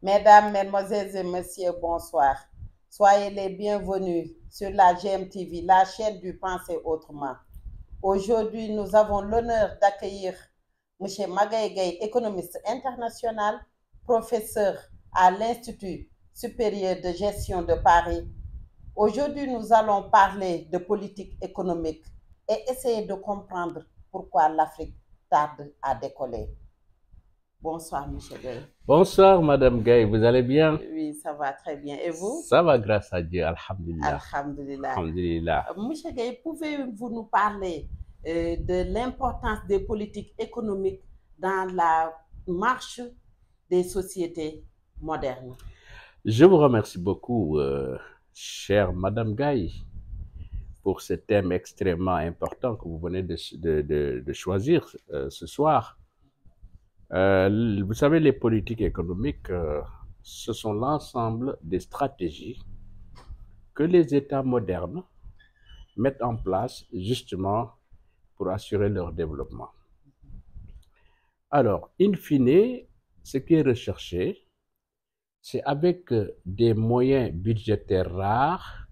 Mesdames, Mesdemoiselles et Messieurs, bonsoir. Soyez les bienvenus sur la GMTV, la chaîne du Penser Autrement. Aujourd'hui, nous avons l'honneur d'accueillir M. Magaye Gaye, économiste international, professeur à l'Institut supérieur de gestion de Paris. Aujourd'hui, nous allons parler de politique économique et essayer de comprendre pourquoi l'Afrique tarde à décoller. Bonsoir, M. Gaye. Bonsoir, Madame Gaye, vous allez bien? Oui, ça va très bien. Et vous? Ça va, grâce à Dieu, alhamdulillah. Alhamdulillah. Alhamdulillah. Monsieur Gaye, pouvez-vous nous parler de l'importance des politiques économiques dans la marche des sociétés modernes? Je vous remercie beaucoup, chère Madame Gaye, pour ce thème extrêmement important que vous venez de choisir ce soir. Vous savez, les politiques économiques, ce sont l'ensemble des stratégies que les États modernes mettent en place justement pour assurer leur développement. Alors, in fine, ce qui est recherché, c'est avec des moyens budgétaires rares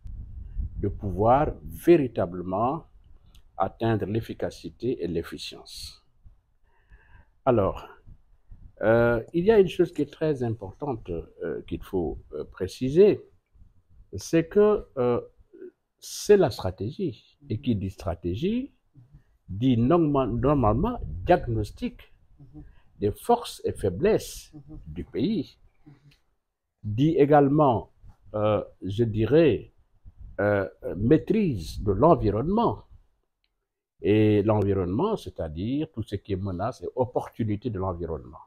de pouvoir véritablement atteindre l'efficacité et l'efficience. Alors, il y a une chose qui est très importante qu'il faut préciser, c'est que c'est la stratégie. Et qui dit stratégie, dit normalement diagnostic des forces et faiblesses du pays, dit également, je dirais, maîtrise de l'environnement. Et l'environnement, c'est-à-dire tout ce qui est menace et opportunité de l'environnement.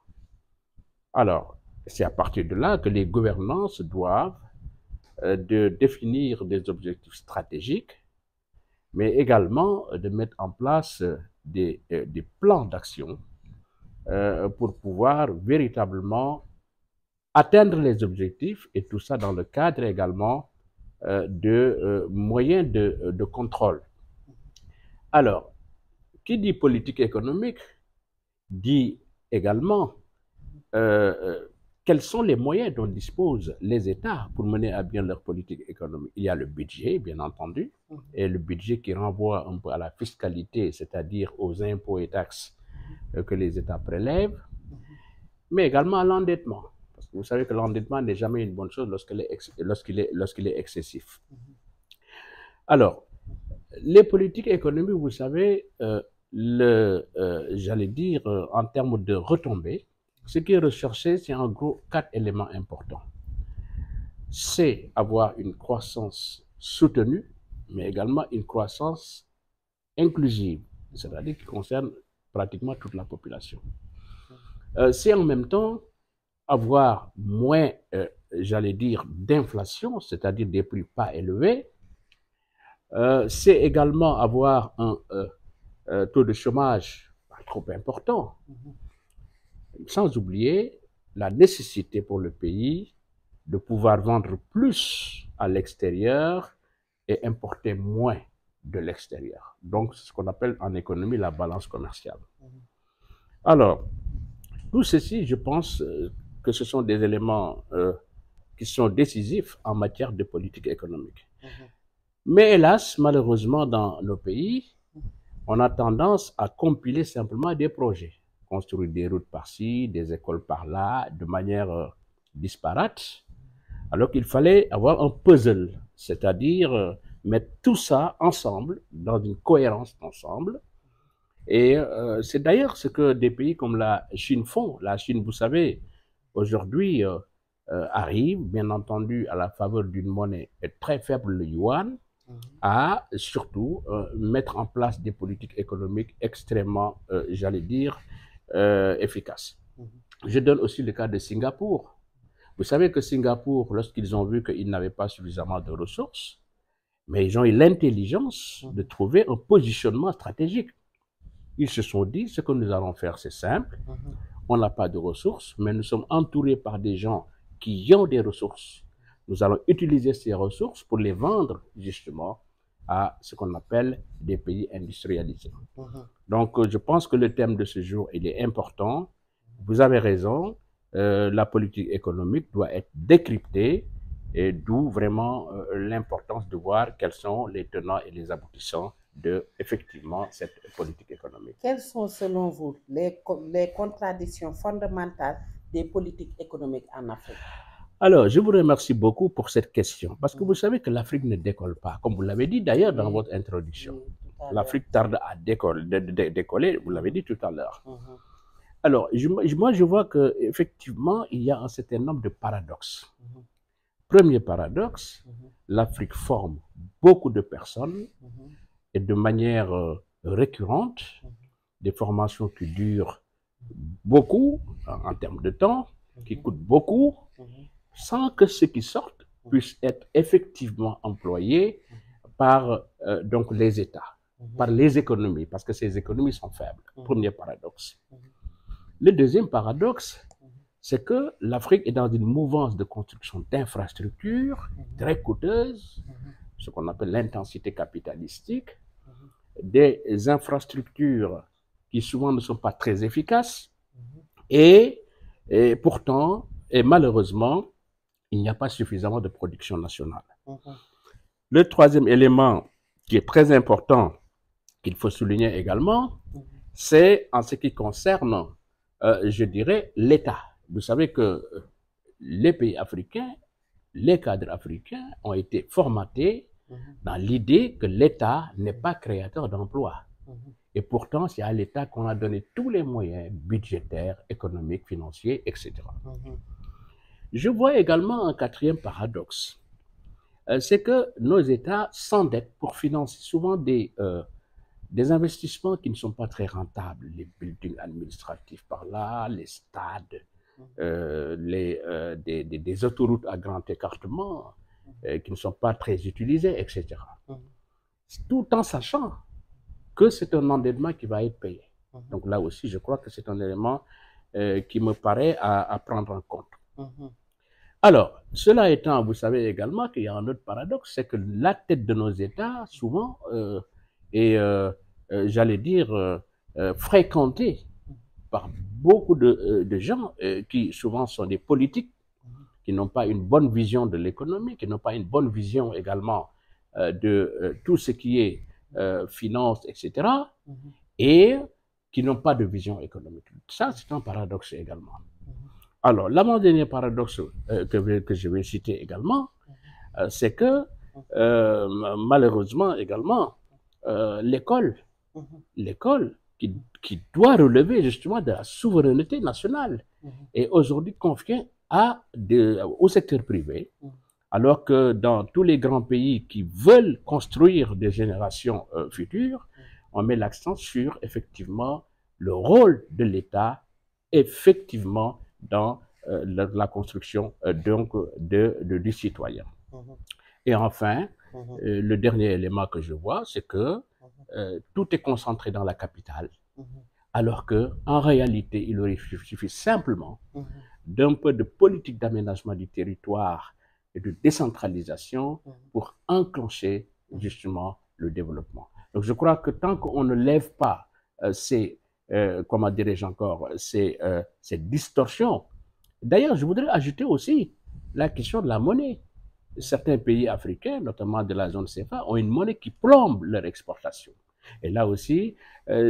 Alors, c'est à partir de là que les gouvernances doivent de définir des objectifs stratégiques, mais également de mettre en place des plans d'action pour pouvoir véritablement atteindre les objectifs, et tout ça dans le cadre également de moyens de contrôle. Alors, qui dit politique économique dit également quels sont les moyens dont disposent les États pour mener à bien leur politique économique. Il y a le budget, bien entendu, et le budget qui renvoie un peu à la fiscalité, c'est-à-dire aux impôts et taxes que les États prélèvent, mais également à l'endettement. Parce que vous savez que l'endettement n'est jamais une bonne chose lorsqu'il est excessif. Alors, les politiques économiques, vous savez, j'allais dire, en termes de retombées, ce qui est recherché, c'est en gros 4 éléments importants. C'est avoir une croissance soutenue, mais également une croissance inclusive, c'est-à-dire qui concerne pratiquement toute la population. C'est en même temps avoir moins, j'allais dire, d'inflation, c'est-à-dire des prix pas élevés. C'est également avoir un taux de chômage pas trop important. Sans oublier la nécessité pour le pays de pouvoir vendre plus à l'extérieur et importer moins de l'extérieur. Donc, c'est ce qu'on appelle en économie la balance commerciale. Alors, tout ceci, je pense que ce sont des éléments qui sont décisifs en matière de politique économique. Mais hélas, malheureusement, dans nos pays, on a tendance à compiler simplement des projets. Construire des routes par-ci, des écoles par-là, de manière disparate, alors qu'il fallait avoir un puzzle, c'est-à-dire mettre tout ça ensemble, dans une cohérence d'ensemble. Et c'est d'ailleurs ce que des pays comme la Chine font. La Chine, vous savez, aujourd'hui arrive, bien entendu, à la faveur d'une monnaie très faible, le yuan, à surtout mettre en place des politiques économiques extrêmement, j'allais dire, efficaces. Je donne aussi le cas de Singapour. Vous savez que Singapour, lorsqu'ils ont vu qu'ils n'avaient pas suffisamment de ressources, mais ils ont eu l'intelligence de trouver un positionnement stratégique. Ils se sont dit, ce que nous allons faire, c'est simple. On n'a pas de ressources, mais nous sommes entourés par des gens qui ont des ressources. Nous allons utiliser ces ressources pour les vendre, justement, à ce qu'on appelle des pays industrialisés. Donc, je pense que le thème de ce jour, il est important. Vous avez raison. la politique économique doit être décryptée, et d'où vraiment l'importance de voir quels sont les tenants et les aboutissants de, effectivement, cette politique économique. Quelles sont, selon vous, les contradictions fondamentales des politiques économiques en Afrique? Alors, je vous remercie beaucoup pour cette question, parce que vous savez que l'Afrique ne décolle pas, comme vous l'avez dit d'ailleurs dans votre introduction. L'Afrique tarde à décoller, vous l'avez dit tout à l'heure. Alors, moi, je vois qu'effectivement, il y a un certain nombre de paradoxes. Premier paradoxe, l'Afrique forme beaucoup de personnes et de manière récurrente, des formations qui durent beaucoup en termes de temps, qui coûtent beaucoup, sans que ceux qui sortent puissent être effectivement employés par donc les États, par les économies, parce que ces économies sont faibles. Premier paradoxe. Le deuxième paradoxe, c'est que l'Afrique est dans une mouvance de construction d'infrastructures très coûteuses, ce qu'on appelle l'intensité capitalistique, des infrastructures qui souvent ne sont pas très efficaces, et pourtant, et malheureusement, il n'y a pas suffisamment de production nationale. Le troisième élément qui est très important, qu'il faut souligner également, c'est en ce qui concerne, je dirais, l'État. Vous savez que les pays africains, les cadres africains ont été formatés dans l'idée que l'État n'est pas créateur d'emplois. Et pourtant, c'est à l'État qu'on a donné tous les moyens budgétaires, économiques, financiers, etc. Je vois également un quatrième paradoxe. C'est que nos États s'endettent pour financer souvent des investissements qui ne sont pas très rentables. Les buildings administratifs par là, les stades, des autoroutes à grand écartement qui ne sont pas très utilisées, etc. Tout en sachant que c'est un endettement qui va être payé. Donc là aussi, je crois que c'est un élément qui me paraît à prendre en compte. Alors, cela étant, vous savez également qu'il y a un autre paradoxe, c'est que la tête de nos États, souvent, est, j'allais dire, fréquentée par beaucoup de gens qui souvent sont des politiques, qui n'ont pas une bonne vision de l'économie, qui n'ont pas une bonne vision également de tout ce qui est finance, etc., et qui n'ont pas de vision économique. Ça, c'est un paradoxe également. Alors, l'avant-dernier paradoxe que je vais citer également, c'est que malheureusement également, l'école qui doit relever justement de la souveraineté nationale est aujourd'hui confiée au secteur privé, alors que dans tous les grands pays qui veulent construire des générations futures, on met l'accent sur effectivement le rôle de l'État, effectivement, dans la construction du citoyen. Et enfin, le dernier élément que je vois, c'est que tout est concentré dans la capitale, alors qu'en réalité, il aurait suffi simplement d'un peu de politique d'aménagement du territoire et de décentralisation pour enclencher justement le développement. Donc je crois que tant qu'on ne lève pas comment dirais-je encore, cette distorsion. D'ailleurs, je voudrais ajouter aussi la question de la monnaie. Certains pays africains, notamment de la zone CFA, ont une monnaie qui plombe leur exportation. Et là aussi,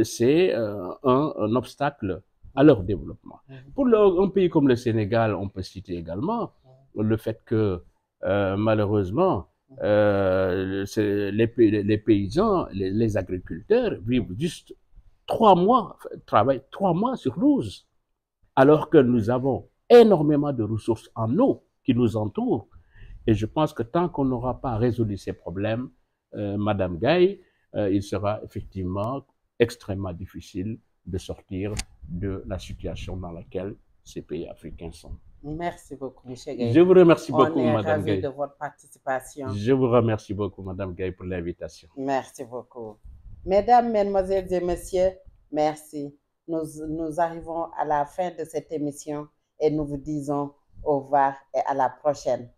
c'est un obstacle à leur développement. Pour un pays comme le Sénégal, on peut citer également le fait que, malheureusement, les paysans, les agriculteurs vivent juste 3 mois, travaillent 3 mois sur 12, alors que nous avons énormément de ressources en eau qui nous entourent. Et je pense que tant qu'on n'aura pas résolu ces problèmes, Madame Gaye, il sera effectivement extrêmement difficile de sortir de la situation dans laquelle ces pays africains sont. Merci beaucoup, M. Gaye. Je vous remercie beaucoup, Madame Gaye. On est ravis de votre participation. Je vous remercie beaucoup, Madame Gaye, pour l'invitation. Merci beaucoup. Mesdames, Mesdemoiselles et Messieurs, merci. Nous arrivons à la fin de cette émission et nous vous disons au revoir et à la prochaine.